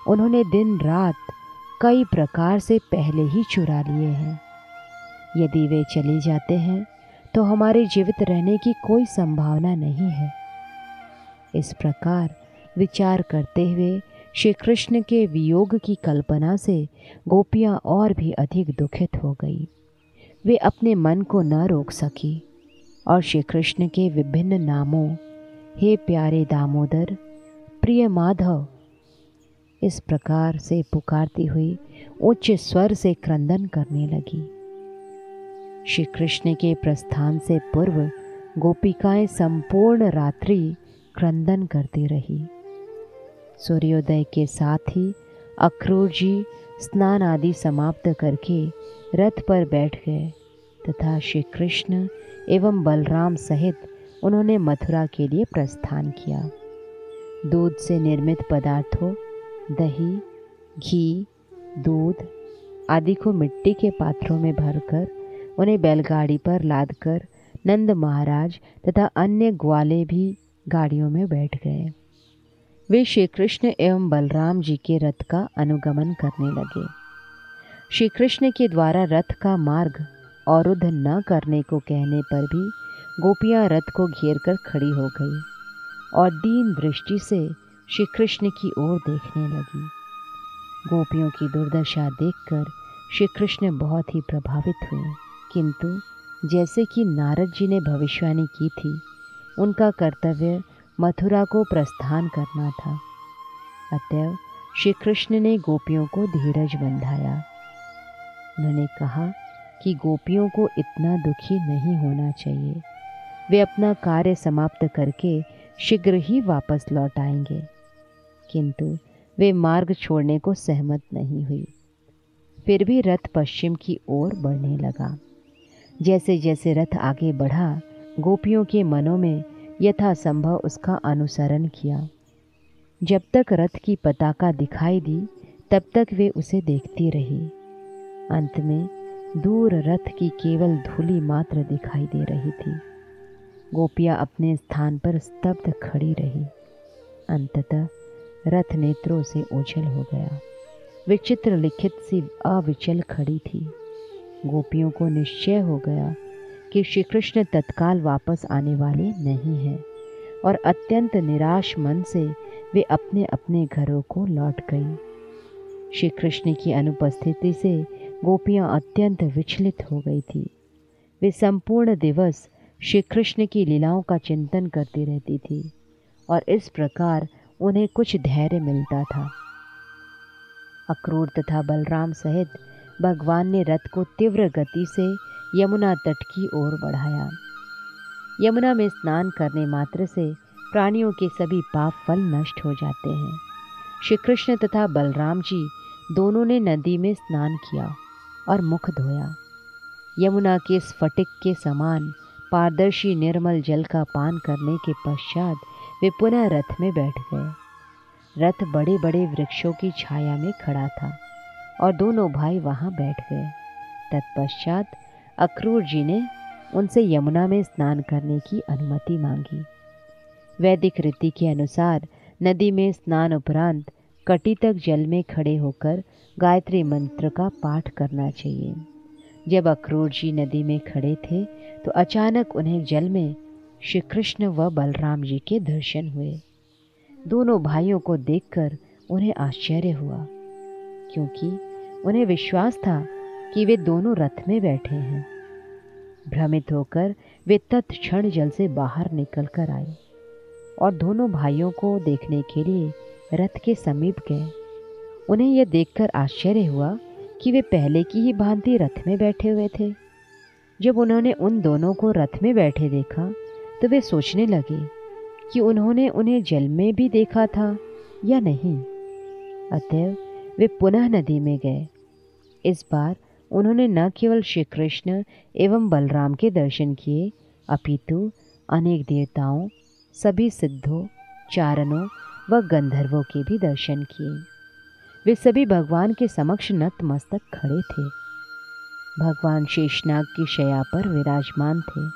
उन्होंने दिन रात कई प्रकार से पहले ही चुरा लिए हैं। यदि वे चले जाते हैं तो हमारे जीवित रहने की कोई संभावना नहीं है। इस प्रकार विचार करते हुए श्री कृष्ण के वियोग की कल्पना से गोपियाँ और भी अधिक दुखित हो गई। वे अपने मन को न रोक सकी और श्री कृष्ण के विभिन्न नामों, हे प्यारे दामोदर, प्रिय माधव, इस प्रकार से पुकारती हुई उच्च स्वर से क्रंदन करने लगी। श्री कृष्ण के प्रस्थान से पूर्व गोपिकाएं संपूर्ण रात्रि क्रंदन करती रही। सूर्योदय के साथ ही अक्रूर जी स्नान आदि समाप्त करके रथ पर बैठ गए तथा श्री कृष्ण एवं बलराम सहित उन्होंने मथुरा के लिए प्रस्थान किया। दूध से निर्मित पदार्थों, दही, घी, दूध आदि को मिट्टी के पात्रों में भरकर उन्हें बैलगाड़ी पर लादकर नंद महाराज तथा अन्य ग्वाले भी गाड़ियों में बैठ गए। वे श्री कृष्ण एवं बलराम जी के रथ का अनुगमन करने लगे। श्री कृष्ण के द्वारा रथ का मार्ग अवरुद्ध न करने को कहने पर भी गोपियां रथ को घेर कर खड़ी हो गई और दीन दृष्टि से श्री कृष्ण की ओर देखने लगी। गोपियों की दुर्दशा देखकर श्री कृष्ण बहुत ही प्रभावित हुए, किंतु जैसे कि नारद जी ने भविष्यवाणी की थी, उनका कर्तव्य मथुरा को प्रस्थान करना था। अतएव श्री कृष्ण ने गोपियों को धीरज बंधाया। उन्होंने कहा कि गोपियों को इतना दुखी नहीं होना चाहिए, वे अपना कार्य समाप्त करके शीघ्र ही वापस लौट आएंगे। किंतु वे मार्ग छोड़ने को सहमत नहीं हुई। फिर भी रथ पश्चिम की ओर बढ़ने लगा। जैसे जैसे रथ आगे बढ़ा, गोपियों के मनों में यथासंभव उसका अनुसरण किया। जब तक रथ की पताका दिखाई दी, तब तक वे उसे देखती रही। अंत में दूर रथ की केवल धूली मात्र दिखाई दे रही थी। गोपियां अपने स्थान पर स्तब्ध खड़ी रही। अंततः रथ नेत्रों से ओझल हो गया। विचित्र लिखित सी अविचल खड़ी थी। गोपियों को निश्चय हो गया कि श्री कृष्ण तत्काल वापस आने वाले नहीं हैं और अत्यंत निराश मन से वे अपने अपने घरों को लौट गई। श्री कृष्ण की अनुपस्थिति से गोपियां अत्यंत विचलित हो गई थी। वे संपूर्ण दिवस श्री कृष्ण की लीलाओं का चिंतन करती रहती थी और इस प्रकार उन्हें कुछ धैर्य मिलता था। अक्रूर तथा बलराम सहित भगवान ने रथ को तीव्र गति से यमुना तट की ओर बढ़ाया। यमुना में स्नान करने मात्र से प्राणियों के सभी पाप फल नष्ट हो जाते हैं। श्री कृष्ण तथा बलराम जी दोनों ने नदी में स्नान किया और मुख धोया। यमुना के स्फटिक के समान पारदर्शी निर्मल जल का पान करने के पश्चात वे पुनः रथ में बैठ गए। रथ बड़े बड़े वृक्षों की छाया में खड़ा था और दोनों भाई वहां बैठ गए। तत्पश्चात अक्रूर जी ने उनसे यमुना में स्नान करने की अनुमति मांगी। वैदिक रीति के अनुसार नदी में स्नान उपरांत कटी तक जल में खड़े होकर गायत्री मंत्र का पाठ करना चाहिए। जब अक्रूर जी नदी में खड़े थे तो अचानक उन्हें जल में श्री कृष्ण व बलराम जी के दर्शन हुए। दोनों भाइयों को देखकर उन्हें आश्चर्य हुआ, क्योंकि उन्हें विश्वास था कि वे दोनों रथ में बैठे हैं। भ्रमित होकर वे तत्क्षण जल से बाहर निकल कर आए और दोनों भाइयों को देखने के लिए रथ के समीप गए। उन्हें यह देखकर आश्चर्य हुआ कि वे पहले की ही भांति रथ में बैठे हुए थे। जब उन्होंने उन दोनों को रथ में बैठे देखा तो वे सोचने लगे कि उन्होंने उन्हें जल में भी देखा था या नहीं। अतएव वे पुनः नदी में गए। इस बार उन्होंने न केवल श्री कृष्ण एवं बलराम के दर्शन किए, अपितु अनेक देवताओं, सभी सिद्धों, चारणों व गंधर्वों के भी दर्शन किए। वे सभी भगवान के समक्ष नतमस्तक खड़े थे। भगवान शेषनाग की शैया पर विराजमान थे।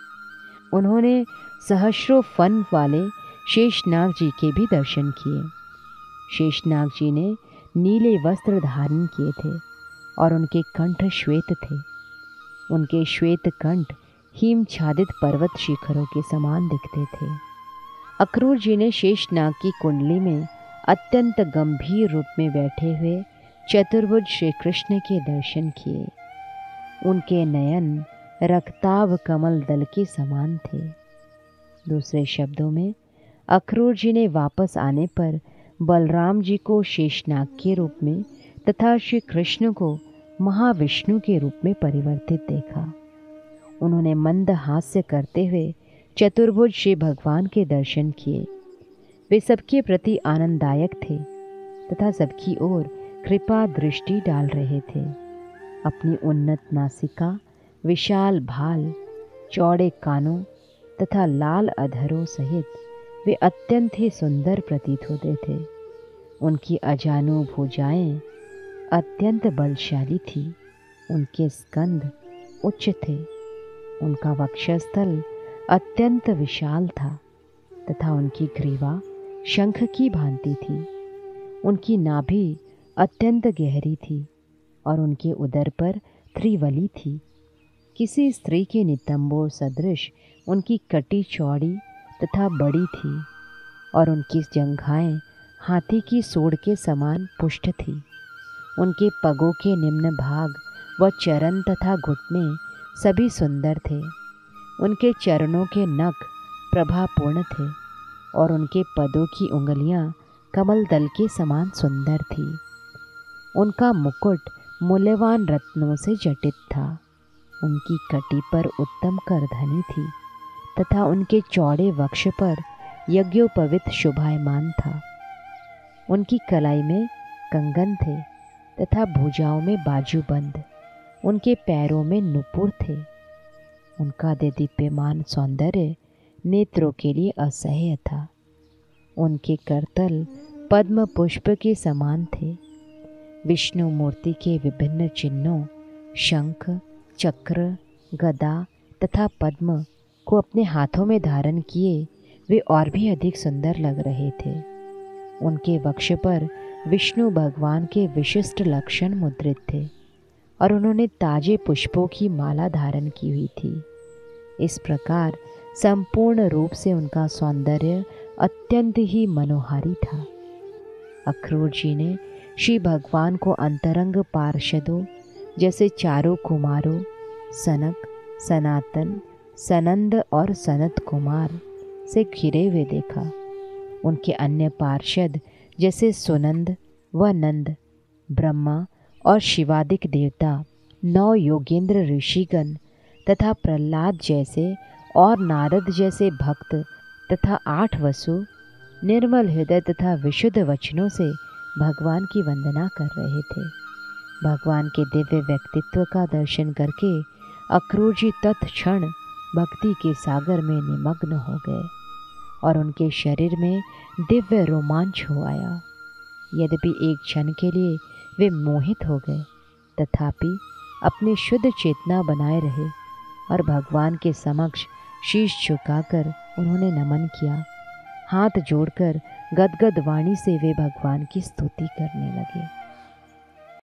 उन्होंने सहस्रों फन वाले शेषनाग जी के भी दर्शन किए। शेषनाग जी ने नीले वस्त्र धारण किए थे और उनके कंठ श्वेत थे। उनके श्वेत कंठ हिमच्छादित पर्वत शिखरों के समान दिखते थे। अक्रूर जी ने शेषनाग की कुंडली में अत्यंत गंभीर रूप में बैठे हुए चतुर्भुज श्री कृष्ण के दर्शन किए। उनके नयन रक्ताभ कमल दल के समान थे। दूसरे शब्दों में अक्रूर जी ने वापस आने पर बलराम जी को शेषनाग के रूप में तथा श्री कृष्ण को महाविष्णु के रूप में परिवर्तित देखा। उन्होंने मंद हास्य करते हुए चतुर्भुज श्री भगवान के दर्शन किए। वे सबके प्रति आनंददायक थे तथा सबकी ओर कृपा दृष्टि डाल रहे थे। अपनी उन्नत नासिका, विशाल भाल, चौड़े कानों तथा लाल अधरों सहित वे अत्यंत ही सुंदर प्रतीत होते थे। उनकी अजानु भुजाएं अत्यंत बलशाली थी। उनके स्कंध उच्च थे। उनका वक्षस्थल अत्यंत विशाल था तथा उनकी ग्रीवा शंख की भांति थी। उनकी नाभि अत्यंत गहरी थी और उनके उदर पर त्रिवली थी। किसी स्त्री के नितंबों सदृश उनकी कटी चौड़ी तथा बड़ी थी और उनकी जंघाएं हाथी की सूंड के समान पुष्ट थी। उनके पगों के निम्न भाग व चरण तथा घुटने सभी सुंदर थे। उनके चरणों के नख प्रभापूर्ण थे और उनके पदों की उंगलियां कमल दल के समान सुंदर थी। उनका मुकुट मूल्यवान रत्नों से जटित था। उनकी कटी पर उत्तम करधनी थी तथा उनके चौड़े वक्ष पर यज्ञोपवीत शोभायमान था। उनकी कलाई में कंगन थे तथा भुजाओं में बाजूबंद। उनके पैरों में नुपुर थे। उनका देदीप्यमान सौंदर्य नेत्रों के लिए असह्य था। उनके करतल पद्म पुष्प के समान थे। विष्णु मूर्ति के विभिन्न चिन्हों शंख, चक्र, गदा तथा पद्म को अपने हाथों में धारण किए वे और भी अधिक सुंदर लग रहे थे। उनके वक्ष पर विष्णु भगवान के विशिष्ट लक्षण मुद्रित थे और उन्होंने ताजे पुष्पों की माला धारण की हुई थी। इस प्रकार संपूर्ण रूप से उनका सौंदर्य अत्यंत ही मनोहारी था। अक्रूर जी ने श्री भगवान को अंतरंग पार्षदों जैसे चारों कुमारों सनक, सनातन, सनंद और सनत कुमार से घिरे हुए देखा। उनके अन्य पार्षद जैसे सुनंद व नंद, ब्रह्मा और शिवादिक देवता, 9 योगेंद्र ऋषिगण तथा प्रहलाद जैसे और नारद जैसे भक्त तथा 8 वसु निर्मल हृदय तथा विशुद्ध वचनों से भगवान की वंदना कर रहे थे। भगवान के दिव्य व्यक्तित्व का दर्शन करके अक्रूर जी तत्क्षण भक्ति के सागर में निमग्न हो गए और उनके शरीर में दिव्य रोमांच हो आया। यद्यपि एक क्षण के लिए वे मोहित हो गए, तथापि अपनी शुद्ध चेतना बनाए रहे और भगवान के समक्ष शीश झुकाकर उन्होंने नमन किया। हाथ जोड़कर गदगद वाणी से वे भगवान की स्तुति करने लगे।